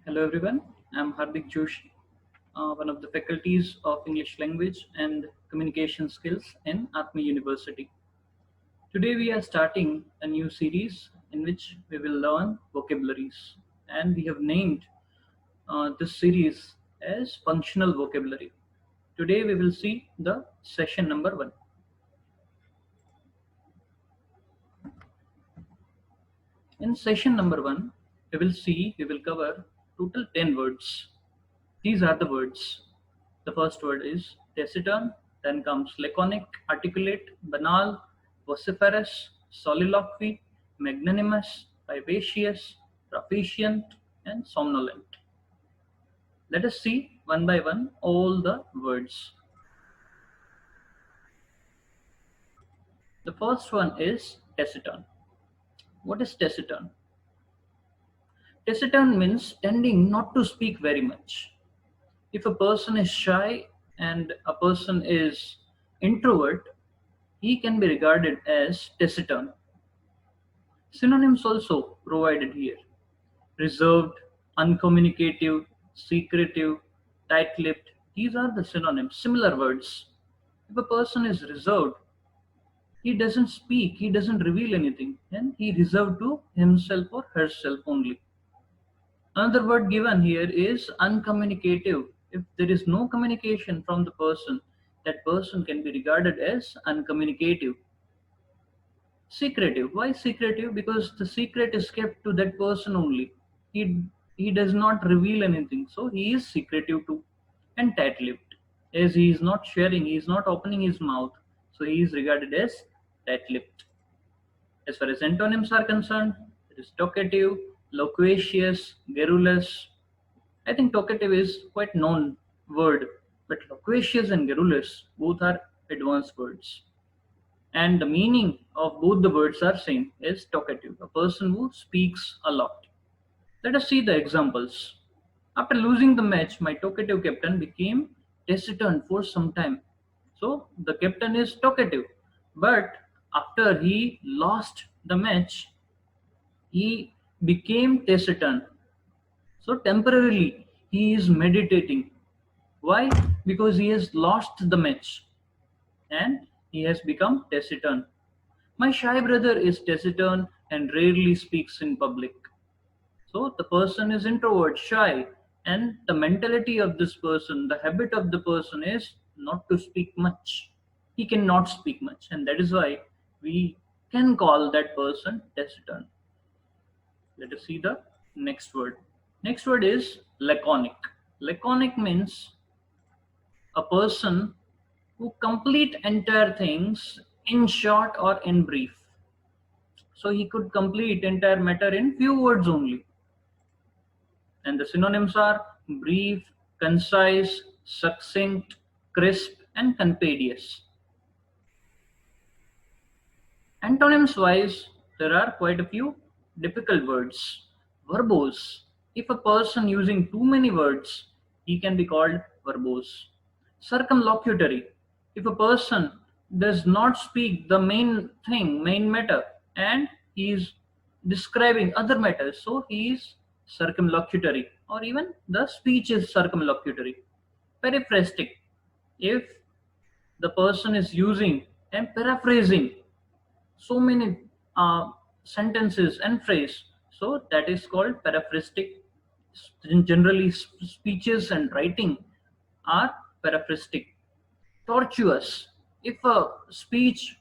Hello everyone, I'm Hardik Joshi, one of the faculties of English Language and Communication Skills in Atma University. Today we are starting a new series in which we will learn vocabularies, and we have named this series as Functional Vocabulary. Today we will see the session number 1. In session number 1, we will cover total 10 words. These are the words. The first word is taciturn, then comes laconic, articulate, banal, vociferous, soliloquy, magnanimous, vivacious, proficient, and somnolent. Let us see one by one all the words. The first one is taciturn. What is taciturn? Taciturn means tending not to speak very much. If a person is shy and a person is introvert, he can be regarded as taciturn. Synonyms also provided here: reserved, uncommunicative, secretive, tight-lipped. These are the synonyms, similar words. If a person is reserved, he doesn't speak, he doesn't reveal anything, and he reserved to himself or herself only. Another word given here is uncommunicative. If there is no communication from the person, that person can be regarded as uncommunicative. Secretive. Why secretive? Because the secret is kept to that person only. He does not reveal anything, so he is secretive too. And tight-lipped, as he is not sharing, he is not opening his mouth, so he is regarded as tight-lipped. As far as antonyms are concerned, it is talkative, loquacious, garrulous. I think talkative is quite known word, but loquacious and garrulous both are advanced words. And the meaning of both the words are same, is talkative, a person who speaks a lot. Let us see the examples. After losing the match, my talkative captain became taciturn for some time. So the captain is talkative, but after he lost the match, he became taciturn. So temporarily he is meditating. Why? Because he has lost the match and he has become taciturn. My shy brother is taciturn and rarely speaks in public. So the person is introvert, shy, and the mentality of this person, the habit of the person is not to speak much. He cannot speak much, and that is why we can call that person taciturn. Let us see the next word. Next word is laconic. Laconic means a person who complete entire things in short or in brief. So he could complete entire matter in few words only. And the synonyms are brief, concise, succinct, crisp, and conspicuous. Antonyms wise, there are quite a few difficult words. Verbose. If a person using too many words, he can be called verbose. Circumlocutory. If a person does not speak the main thing, main matter, and he is describing other matters, so he is circumlocutory, or even the speech is circumlocutory. Periphrastic. If the person is using and paraphrasing so many sentences and phrase, so that is called paraphrastic. Generally speeches and writing are paraphrastic. Tortuous. If a speech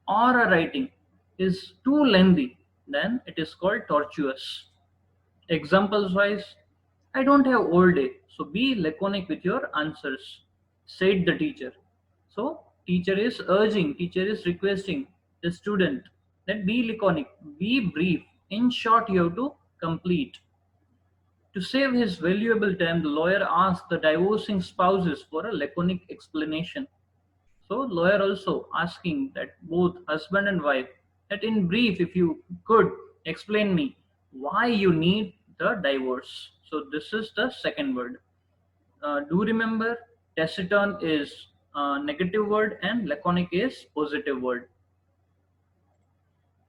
or a writing is too lengthy, then it is called tortuous. Examples wise, I don't have all day, so be laconic with your answers, said the teacher. So teacher is urging, teacher is requesting the student that be laconic, be brief. In short, you have to complete. To save his valuable time, the lawyer asked the divorcing spouses for a laconic explanation. So lawyer also asking that both husband and wife, that in brief, if you could explain me why you need the divorce. So this is the second word. Do remember, taciturn is a negative word and laconic is positive word.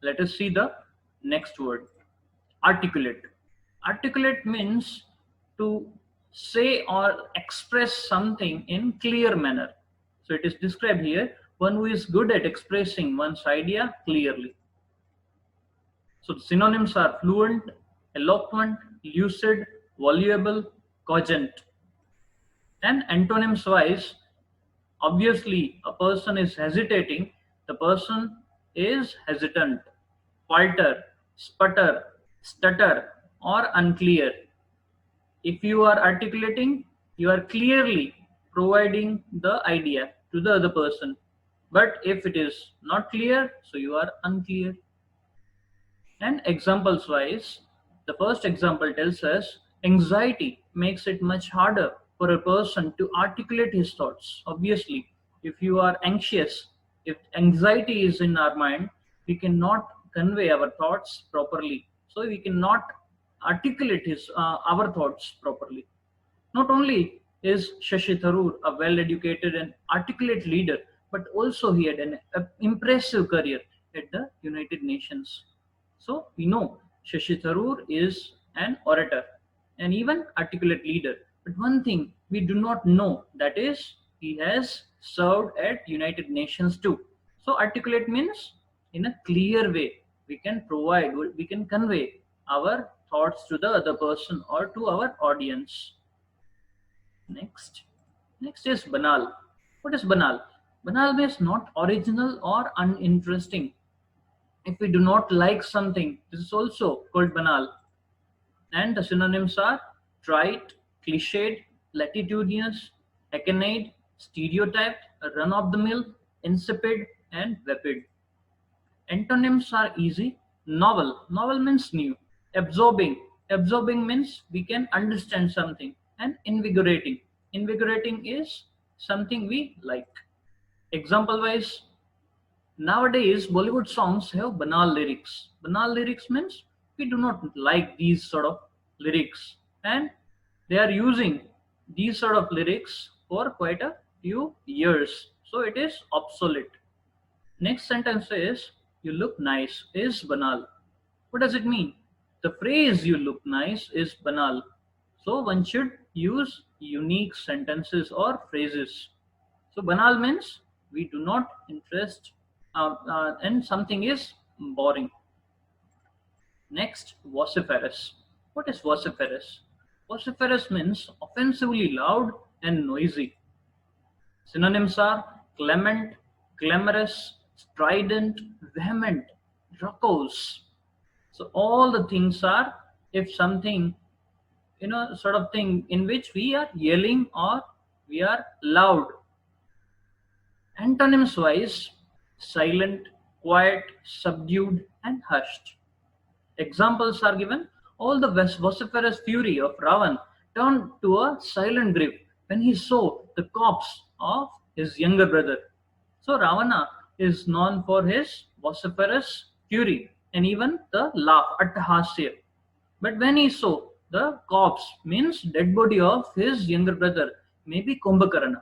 Let us see the next word. Articulate. Articulate means to say or express something in clear manner. So it is described here, one who is good at expressing one's idea clearly. So the synonyms are fluent, eloquent, lucid, voluble, cogent. And antonyms wise, obviously a person is hesitating, the person is hesitant, falter, sputter, stutter, or unclear. If you are articulating, you are clearly providing the idea to the other person. But if it is not clear, so you are unclear. And examples wise, the first example tells us anxiety makes it much harder for a person to articulate his thoughts. Obviously, if you are anxious, if anxiety is in our mind, we cannot convey our thoughts properly. So we cannot articulate our thoughts properly. Not only is Shashi Tharoor a well-educated and articulate leader, but also he had an impressive career at the United Nations. So we know Shashi Tharoor is an orator and even articulate leader. But one thing we do not know, that is he has served at United Nations too. So articulate means in a clear way we can provide, we can convey our thoughts to the other person or to our audience. Next. Next is banal. What is banal? Banal means not original or uninteresting. If we do not like something, this is also called banal. And the synonyms are trite, cliched, latitudinous, hackneyed, stereotyped, run of the mill, insipid, and vapid. Antonyms are easy. Novel. Novel means new. Absorbing. Absorbing means we can understand something. And invigorating. Invigorating is something we like. Example wise, nowadays Bollywood songs have banal lyrics. Banal lyrics means we do not like these sort of lyrics, and they are using these sort of lyrics for quite a few years. So it is obsolete. Next sentence is you look nice is banal. What does it mean? The phrase you look nice is banal. So one should use unique sentences or phrases. So banal means we do not interest and something is boring. Next, vociferous. What is vociferous? Vociferous means offensively loud and noisy. Synonyms are clement, clamorous, strident, vehement, raucous. So all the things are if something, sort of thing in which we are yelling or we are loud. Antonyms wise, silent, quiet, subdued, and hushed. Examples are given. All the vociferous fury of Ravan turned to a silent grief when he saw the corpse of his younger brother. So Ravana is known for his vociferous fury and even the laugh, attahasya. But when he saw the corpse, means dead body of his younger brother, maybe Kumbhakarna.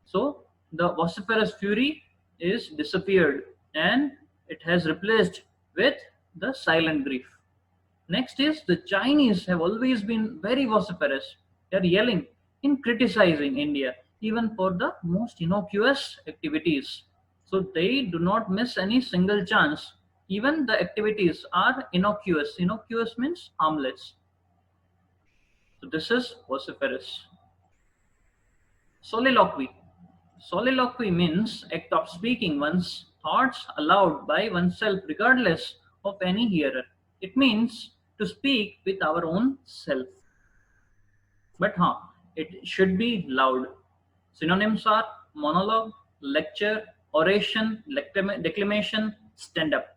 So the vociferous fury is disappeared and it has replaced with the silent grief. Next is the Chinese have always been very vociferous. They are yelling in criticizing India, even for the most innocuous activities. So they do not miss any single chance. Even the activities are innocuous. Innocuous means harmless. So this is vociferous. Soliloquy. Soliloquy means act of speaking one's thoughts aloud by oneself regardless of any hearer. It means to speak with our own self. But it should be loud. Synonyms are monologue, lecture, oration, declamation, stand-up.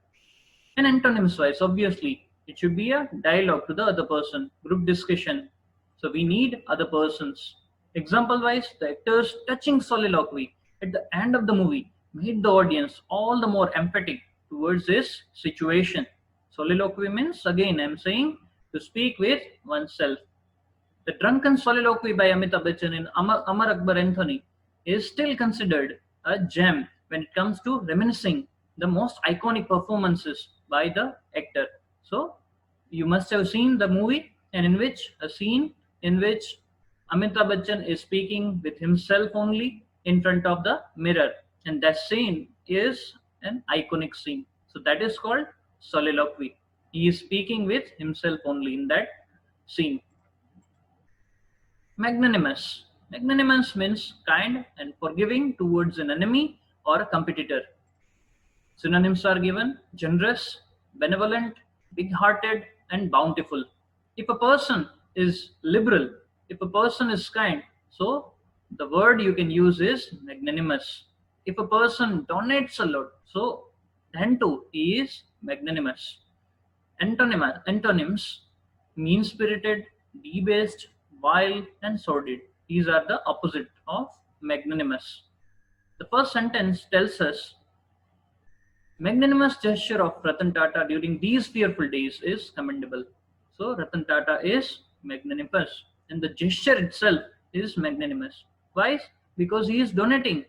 And antonyms wise, obviously, it should be a dialogue to the other person, group discussion. So we need other persons. Example wise, the actor's touching soliloquy at the end of the movie made the audience all the more empathic towards this situation. Soliloquy means, again, I'm saying, to speak with oneself. The drunken soliloquy by Amitabh Bachchan in Amar Akbar Anthony is still considered a gem when it comes to reminiscing the most iconic performances by the actor. So, you must have seen the movie, and in which a scene in which Amitabh Bachchan is speaking with himself only in front of the mirror, and that scene is an iconic scene. So that is called soliloquy. He is speaking with himself only in that scene. Magnanimous. Magnanimous means kind and forgiving towards an enemy or a competitor. Synonyms are given: generous, benevolent, big hearted, and bountiful. If a person is liberal, if a person is kind, so the word you can use is magnanimous. If a person donates a lot, so then too he is magnanimous. Antonyms: mean spirited, debased, vile, and sordid. These are the opposite of magnanimous. The first sentence tells us magnanimous gesture of Ratan Tata during these fearful days is commendable. So Ratan Tata is magnanimous, and the gesture itself is magnanimous. Why? Because he is donating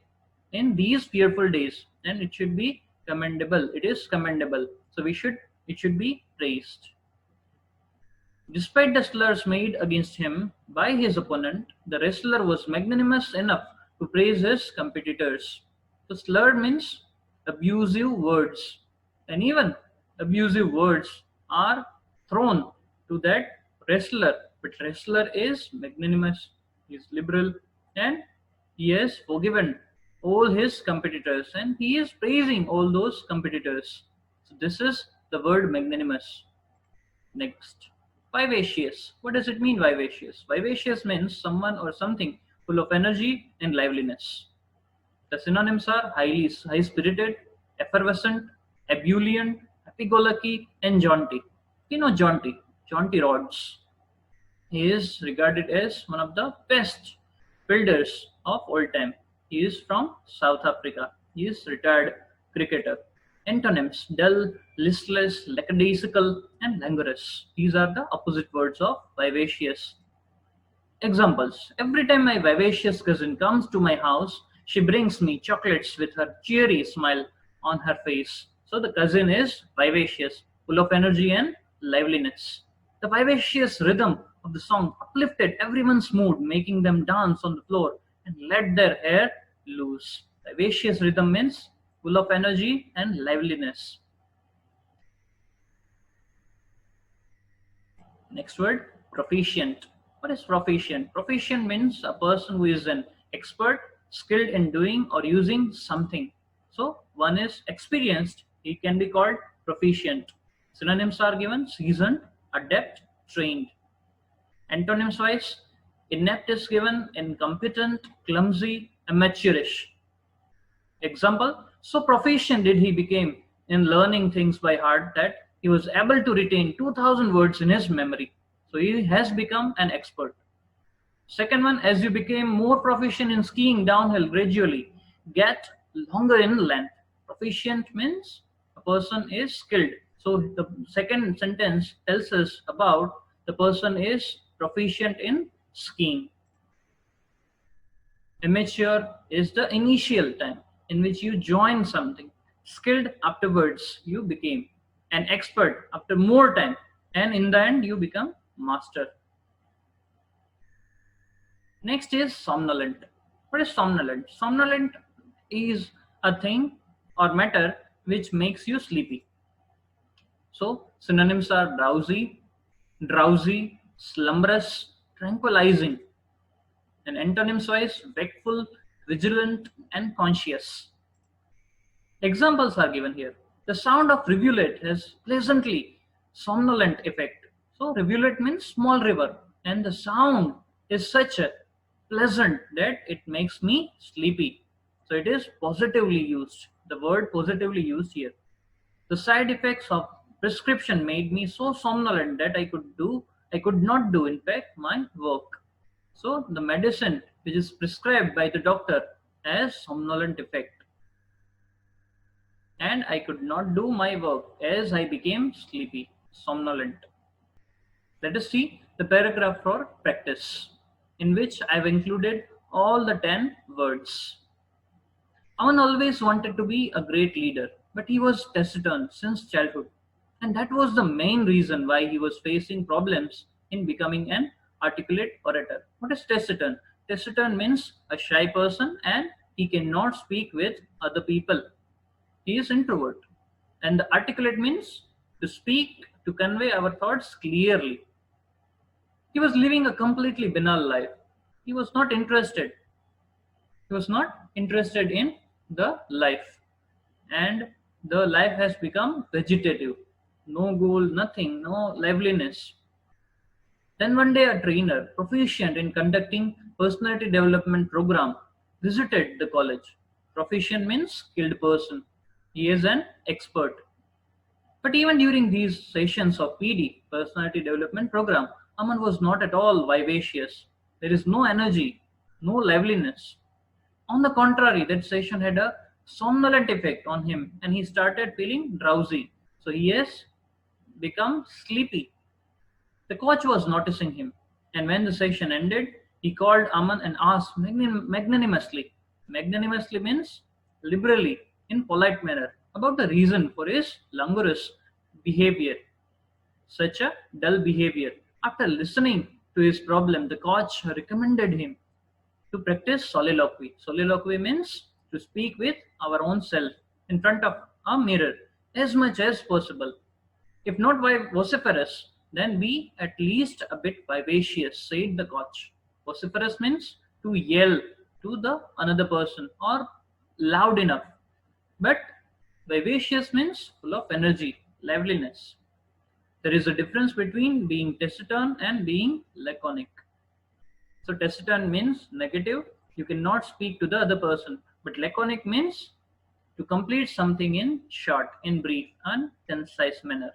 in these fearful days, and it should be commendable. It is commendable. So it should be praised. Despite the slurs made against him by his opponent, the wrestler was magnanimous enough to praise his competitors. So slur means abusive words, and even abusive words are thrown to that wrestler. But wrestler is magnanimous, he is liberal, and he has forgiven all his competitors, and he is praising all those competitors. So this is the word magnanimous. Next, vivacious. What does it mean, vivacious? Vivacious means someone or something full of energy and liveliness. The synonyms are high spirited, effervescent, ebullient, happy-go-lucky, and jaunty. You know Jaunty Rhodes. He is regarded as one of the best builders of all time. He is from South Africa. He is retired cricketer. Antonyms: dull, listless, lackadaisical, and languorous. These are the opposite words of vivacious. Examples: every time my vivacious cousin comes to my house, she brings me chocolates with her cheery smile on her face. So the cousin is vivacious, full of energy and liveliness. The vivacious rhythm of the song uplifted everyone's mood, making them dance on the floor and let their hair loose. Vivacious rhythm means full of energy and liveliness. Next word, proficient. What is proficient? Proficient means a person who is an expert, skilled in doing or using something. So one is experienced, he can be called proficient. Synonyms are given: seasoned, adept, trained. Antonyms wise, inept is given: incompetent, clumsy, amateurish. Example: so proficient did he become in learning things by heart that he was able to retain 2000 words in his memory. So he has become an expert. Second one, as you became more proficient in skiing downhill, gradually get longer in length. Proficient means a person is skilled. So the second sentence tells us about the person is proficient in skiing. Amateur is the initial time in which you join something. Skilled, afterwards you became an expert after more time, and in the end you become master. Next is somnolent. What is somnolent? Somnolent is a thing or matter which makes you sleepy. So synonyms are drowsy, slumberous, tranquilizing. And antonyms wise, wakeful, vigilant, and conscious. Examples are given here. The sound of rivulet has pleasantly somnolent effect. So rivulet means small river, and the sound is such a pleasant that it makes me sleepy. So it is positively used. The word positively used here. The side effects of prescription made me so somnolent that I could not do, in fact, my work. So the medicine which is prescribed by the doctor has somnolent effect, and I could not do my work as I became sleepy, somnolent. Let us see the paragraph for practice, in which I have included all the 10 words. Aman always wanted to be a great leader, but he was taciturn since childhood, and that was the main reason why he was facing problems in becoming an articulate orator. What is taciturn? Taciturn means a shy person and he cannot speak with other people. He is introvert. And the articulate means to speak, to convey our thoughts clearly. He was living a completely banal life. He was not interested. He was not interested in the life. And the life has become vegetative. No goal, nothing, no liveliness. Then one day a trainer, proficient in conducting personality development program, visited the college. Proficient means skilled person. He is an expert. But even during these sessions of PD, personality development program, Aman was not at all vivacious. There is no energy, no liveliness. On the contrary, that session had a somnolent effect on him and he started feeling drowsy. So he has become sleepy. The coach was noticing him, and when the session ended, he called Aman and asked magnanimously. Magnanimously means liberally, in polite manner, about the reason for his languorous behavior, such a dull behavior. After listening to his problem, the coach recommended him to practice soliloquy. Soliloquy means to speak with our own self in front of a mirror as much as possible. If not vociferous, then be at least a bit vivacious, said the coach. Vociferous means to yell to the another person or loud enough. But vivacious means full of energy, liveliness. There is a difference between being taciturn and being laconic. So taciturn means negative, you cannot speak to the other person. But laconic means to complete something in short, in brief and concise manner.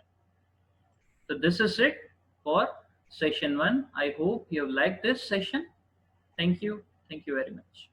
So this is it for session 1. I hope you have liked this session. Thank you. Thank you very much.